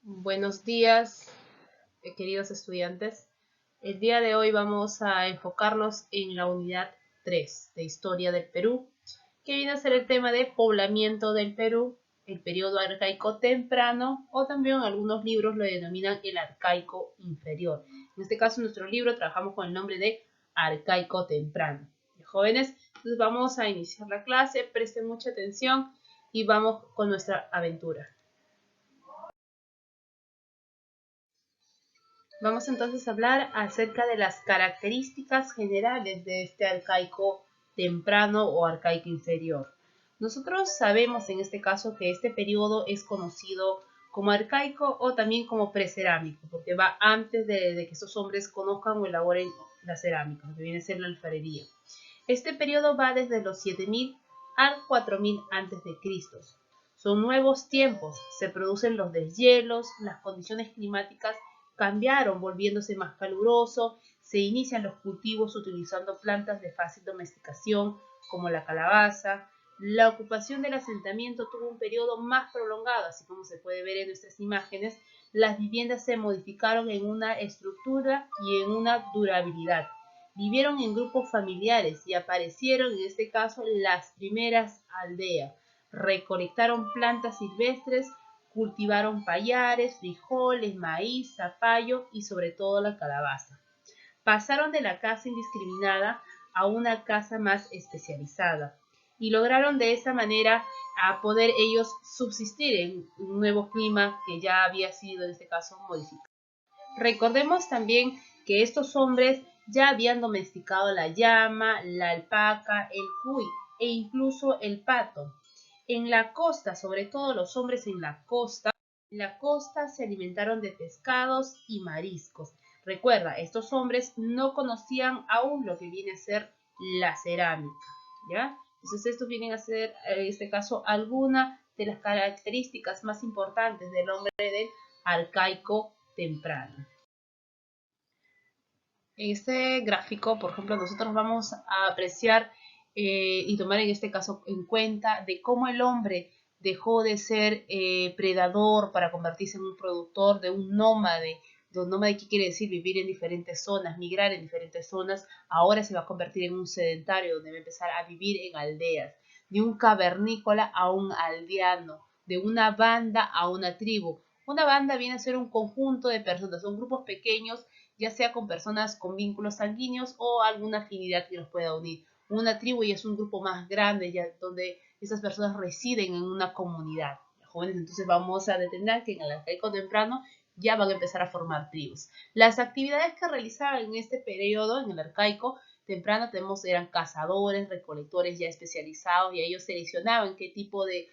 Buenos días, queridos estudiantes. El día de hoy vamos a enfocarnos en la unidad 3 de Historia del Perú, que viene a ser el tema de poblamiento del Perú, el periodo arcaico temprano, o también en algunos libros lo denominan el arcaico inferior. En este caso, en nuestro libro trabajamos con el nombre de arcaico temprano. Jóvenes, entonces vamos a iniciar la clase, presten mucha atención y vamos con nuestra aventura. Vamos entonces a hablar acerca de las características generales de este arcaico temprano o arcaico inferior. Nosotros sabemos en este caso que este periodo es conocido como arcaico o también como precerámico, porque va antes de que estos hombres conozcan o elaboren la cerámica, que viene a ser la alfarería. Este periodo va desde los 7000 al 4000 a.C. Son nuevos tiempos, se producen los deshielos, las condiciones climáticas cambiaron volviéndose más caluroso, se inician los cultivos utilizando plantas de fácil domesticación como la calabaza, la ocupación del asentamiento tuvo un periodo más prolongado, así como se puede ver en nuestras imágenes, las viviendas se modificaron en una estructura y en una durabilidad. Vivieron en grupos familiares y aparecieron en este caso las primeras aldeas. Recolectaron plantas silvestres, cultivaron pallares, frijoles, maíz, zapallo y sobre todo la calabaza. Pasaron de la caza indiscriminada a una caza más especializada y lograron de esa manera a poder ellos subsistir en un nuevo clima que ya había sido en este caso modificado. Recordemos también que estos hombres ya habían domesticado la llama, la alpaca, el cuy e incluso el pato. En la costa, sobre todo los hombres en la costa se alimentaron de pescados y mariscos. Recuerda, estos hombres no conocían aún lo que viene a ser la cerámica, ¿ya? Entonces estos vienen a ser, en este caso, algunas de las características más importantes del hombre del arcaico temprano. En este gráfico, por ejemplo, nosotros vamos a apreciar y tomar en este caso en cuenta de cómo el hombre dejó de ser predador para convertirse en un productor, de un nómade. De un nómade, ¿qué quiere decir? Vivir en diferentes zonas, migrar en diferentes zonas. Ahora se va a convertir en un sedentario, donde va a empezar a vivir en aldeas. De un cavernícola a un aldeano, de una banda a una tribu. Una banda viene a ser un conjunto de personas, son grupos pequeños, ya sea con personas con vínculos sanguíneos o alguna afinidad que los pueda unir. Una tribu ya es un grupo más grande, ya donde esas personas residen en una comunidad. Los jóvenes, entonces vamos a determinar que en el arcaico temprano ya van a empezar a formar tribus. Las actividades que realizaban en este periodo, en el arcaico temprano, eran cazadores, recolectores ya especializados, y ellos seleccionaban qué tipo de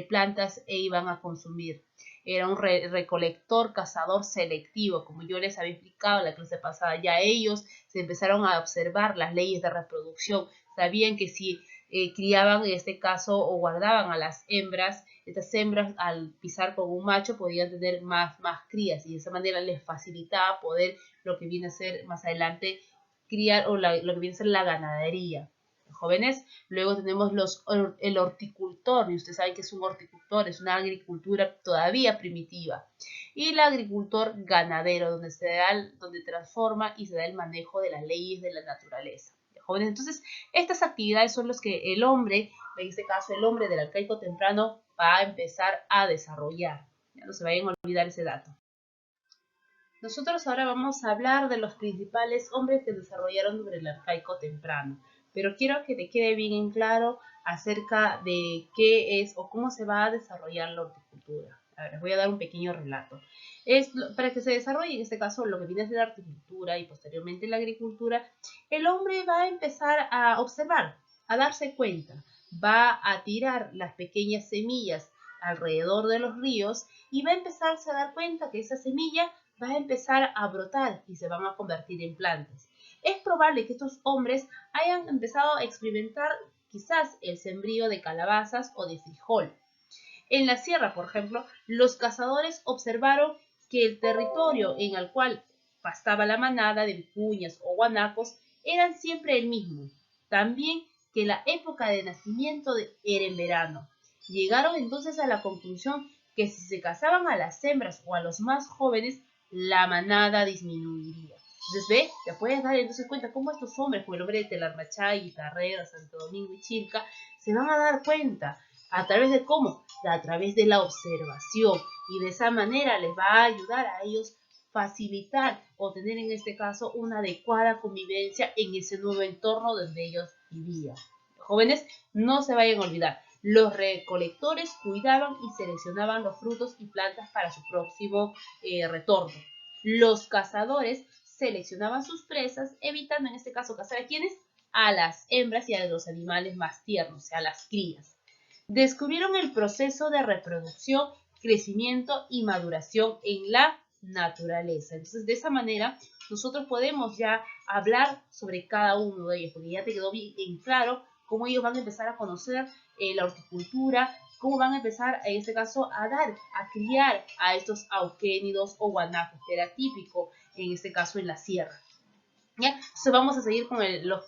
plantas iban a consumir. Era un recolector, cazador selectivo, como yo les había explicado en la clase pasada. Ya ellos se empezaron a observar las leyes de reproducción. Sabían que si criaban, en este caso, o guardaban a las hembras, estas hembras al pisar con un macho podían tener más crías, y de esa manera les facilitaba poder, lo que viene a ser más adelante, criar, o lo que viene a ser la ganadería. Jóvenes, luego tenemos el horticultor, y ustedes saben que es un horticultor, es una agricultura todavía primitiva, y el agricultor ganadero, donde transforma y se da el manejo de las leyes de la naturaleza. Jóvenes, entonces estas actividades son las que el hombre, en este caso el hombre del arcaico temprano, va a empezar a desarrollar. Ya no se vayan a olvidar ese dato. Nosotros ahora vamos a hablar de los principales hombres que desarrollaron sobre el arcaico temprano, pero quiero que te quede bien en claro acerca de qué es o cómo se va a desarrollar la horticultura. A ver, les voy a dar un pequeño relato. Para que se desarrolle en este caso lo que viene a ser la horticultura y posteriormente la agricultura, el hombre va a empezar a observar, a darse cuenta, va a tirar las pequeñas semillas alrededor de los ríos y va a empezarse a dar cuenta que esa semilla va a empezar a brotar y se van a convertir en plantas. Es probable que estos hombres hayan empezado a experimentar quizás el sembrío de calabazas o de frijol. En la sierra, por ejemplo, los cazadores observaron que el territorio en el cual pastaba la manada de vicuñas o guanacos eran siempre el mismo. También que la época de nacimiento era en verano. Llegaron entonces a la conclusión que si se cazaban a las hembras o a los más jóvenes, la manada disminuiría. Entonces, ve, te puedes dar entonces cuenta cómo estos hombres, como el hombre de Telarmachay, Guitarrero, Santo Domingo y Chilca, se van a dar cuenta. ¿A través de cómo? A través de la observación. Y de esa manera les va a ayudar a ellos facilitar o tener en este caso una adecuada convivencia en ese nuevo entorno donde ellos vivían. Jóvenes, no se vayan a olvidar. Los recolectores cuidaban y seleccionaban los frutos y plantas para su próximo retorno. Los cazadores seleccionaban sus presas, evitando en este caso cazar a quienes, a las hembras y a los animales más tiernos, o sea, a las crías. Descubrieron el proceso de reproducción, crecimiento y maduración en la naturaleza. Entonces, de esa manera, nosotros podemos ya hablar sobre cada uno de ellos, porque ya te quedó bien claro cómo ellos van a empezar a conocer la horticultura, cómo van a empezar, en este caso, a criar a estos auquénidos o guanacos, que era típico, en este caso, en la sierra. ¿Ya? Entonces vamos a seguir con los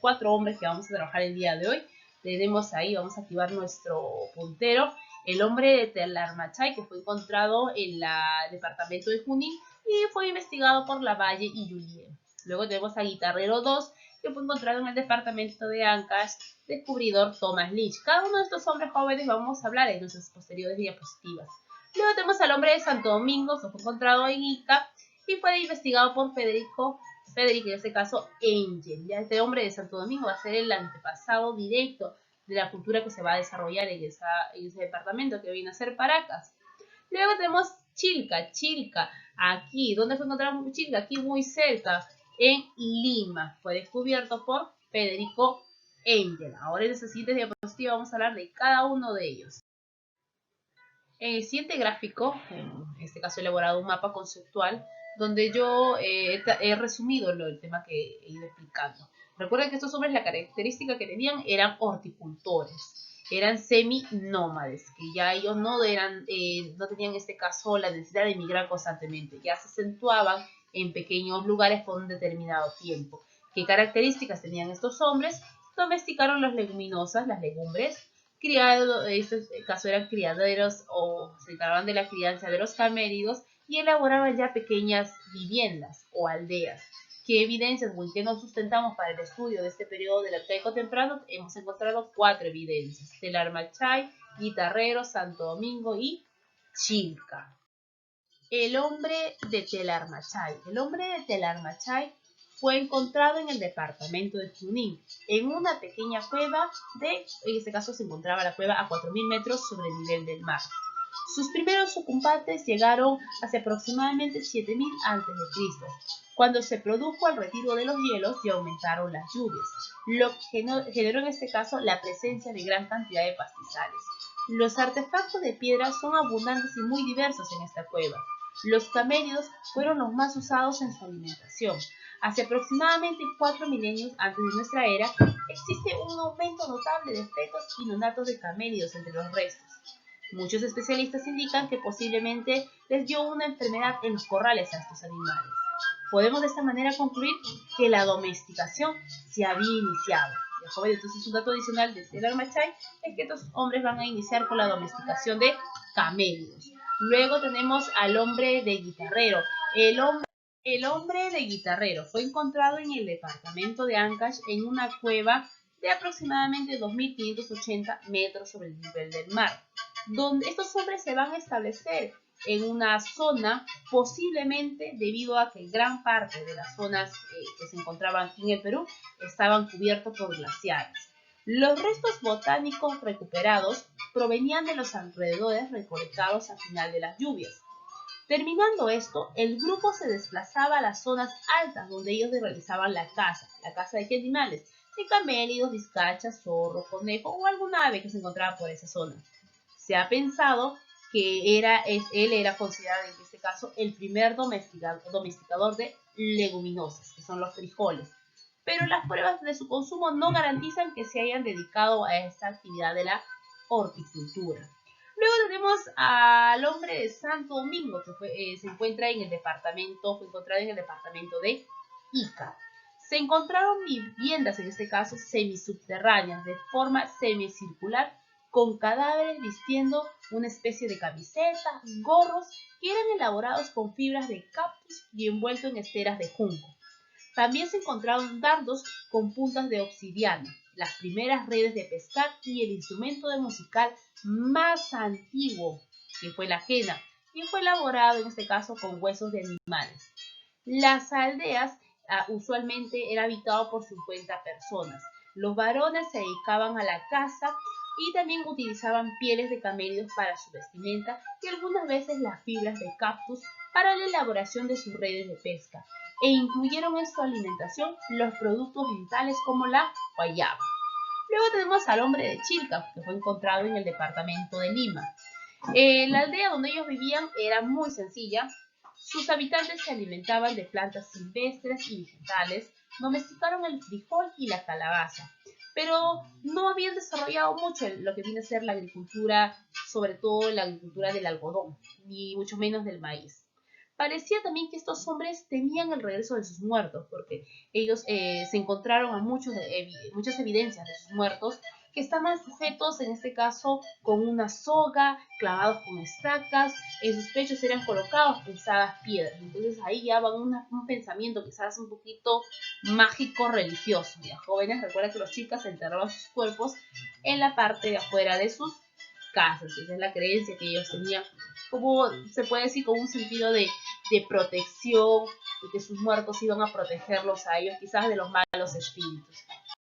cuatro hombres que vamos a trabajar el día de hoy. Tenemos ahí, vamos a activar nuestro puntero, el hombre de Telarmachay, que fue encontrado en el departamento de Junín y fue investigado por Lavalle y Julien. Luego tenemos a Guitarrero 2, que fue encontrado en el departamento de Ancash, descubridor Thomas Lynch. Cada uno de estos hombres jóvenes vamos a hablar en nuestras posteriores diapositivas. Luego tenemos al hombre de Santo Domingo, que fue encontrado en Ica y fue investigado por Federico, en este caso Engel. Ya este hombre de Santo Domingo va a ser el antepasado directo de la cultura que se va a desarrollar en ese departamento que viene a ser Paracas. Luego tenemos Chilca, aquí, ¿dónde fue encontrado Chilca? Aquí muy cerca, en Lima. Fue descubierto por Federico Engel. Ahora en esta siguiente diapositiva vamos a hablar de cada uno de ellos. En el siguiente gráfico, en este caso he elaborado un mapa conceptual donde yo he resumido el tema que he ido explicando. Recuerden que estos hombres la característica que tenían eran horticultores, eran seminómades, que ya ellos no tenían en este caso la necesidad de emigrar constantemente, ya se acentuaban en pequeños lugares por un determinado tiempo. ¿Qué características tenían estos hombres? Domesticaron las leguminosas, las legumbres, en este caso eran criaderos o se encargaban de la crianza de los camélidos y elaboraban ya pequeñas viviendas o aldeas. ¿Qué evidencias o en qué nos sustentamos para el estudio de este periodo del arcaico temprano? Hemos encontrado 4 evidencias: Telarmachay, Guitarrero, Santo Domingo y Chilca. El hombre de Telarmachay. El hombre de Telarmachay fue encontrado en el departamento de Junín, en una pequeña cueva en este caso se encontraba la cueva a 4.000 metros sobre el nivel del mar. Sus primeros ocupantes llegaron hacia aproximadamente 7.000 a.C., cuando se produjo el retiro de los hielos y aumentaron las lluvias, lo que generó en este caso la presencia de gran cantidad de pastizales. Los artefactos de piedra son abundantes y muy diversos en esta cueva. Los camélidos fueron los más usados en su alimentación. Hace aproximadamente 4 milenios antes de nuestra era, existe un aumento notable de fetos y nonatos de camélidos entre los restos. Muchos especialistas indican que posiblemente les dio una enfermedad en los corrales a estos animales. Podemos de esta manera concluir que la domesticación se había iniciado. Entonces, un dato adicional de Telarmachay es que estos hombres van a iniciar con la domesticación de camélidos. Luego tenemos al hombre de Guitarrero. El hombre de Guitarrero fue encontrado en el departamento de Ancash en una cueva de aproximadamente 2.580 metros sobre el nivel del mar, donde estos hombres se van a establecer en una zona, posiblemente debido a que gran parte de las zonas que se encontraban aquí en el Perú estaban cubiertos por glaciares. Los restos botánicos recuperados provenían de los alrededores recolectados al final de las lluvias. Terminando esto, el grupo se desplazaba a las zonas altas donde ellos realizaban la caza. ¿La caza de qué animales? De camélidos, vizcachas, zorros, conejos o alguna ave que se encontraba por esa zona. Se ha pensado que él era considerado en este caso el primer domesticador de leguminosas, que son los frijoles. Pero las pruebas de su consumo no garantizan que se hayan dedicado a esta actividad de la horticultura. Luego tenemos al hombre de Santo Domingo, que se encuentra en el departamento, fue encontrado en el departamento de Ica. Se encontraron viviendas, en este caso semisubterráneas, de forma semicircular, con cadáveres vistiendo una especie de camiseta, gorros que eran elaborados con fibras de cactus y envueltos en esteras de junco. También se encontraron dardos con puntas de obsidiana, las primeras redes de pescar y el instrumento de musical más antiguo, que fue la quena, y fue elaborado en este caso con huesos de animales. Las aldeas usualmente eran habitadas por 50 personas. Los varones se dedicaban a la caza y también utilizaban pieles de camellos para su vestimenta y algunas veces las fibras de cactus para la elaboración de sus redes de pesca, e incluyeron en su alimentación los productos vegetales como la guayaba. Luego tenemos al hombre de Chilca, que fue encontrado en el departamento de Lima. La aldea donde ellos vivían era muy sencilla. Sus habitantes se alimentaban de plantas silvestres y vegetales, domesticaron el frijol y la calabaza, pero no habían desarrollado mucho lo que viene a ser la agricultura, sobre todo la agricultura del algodón, ni mucho menos del maíz. Parecía también que estos hombres temían el regreso de sus muertos, porque ellos se encontraron a muchas evidencias de sus muertos que estaban sujetos, en este caso, con una soga, clavados con estacas, en sus pechos eran colocados pesadas piedras. Entonces ahí ya va un pensamiento quizás un poquito mágico religioso. Ya, jóvenes, recuerda que los chicas enterraban sus cuerpos en la parte de afuera de sus casas. Esa es la creencia que ellos tenían, como se puede decir, con un sentido de protección, y que sus muertos iban a protegerlos a ellos quizás de los malos espíritus.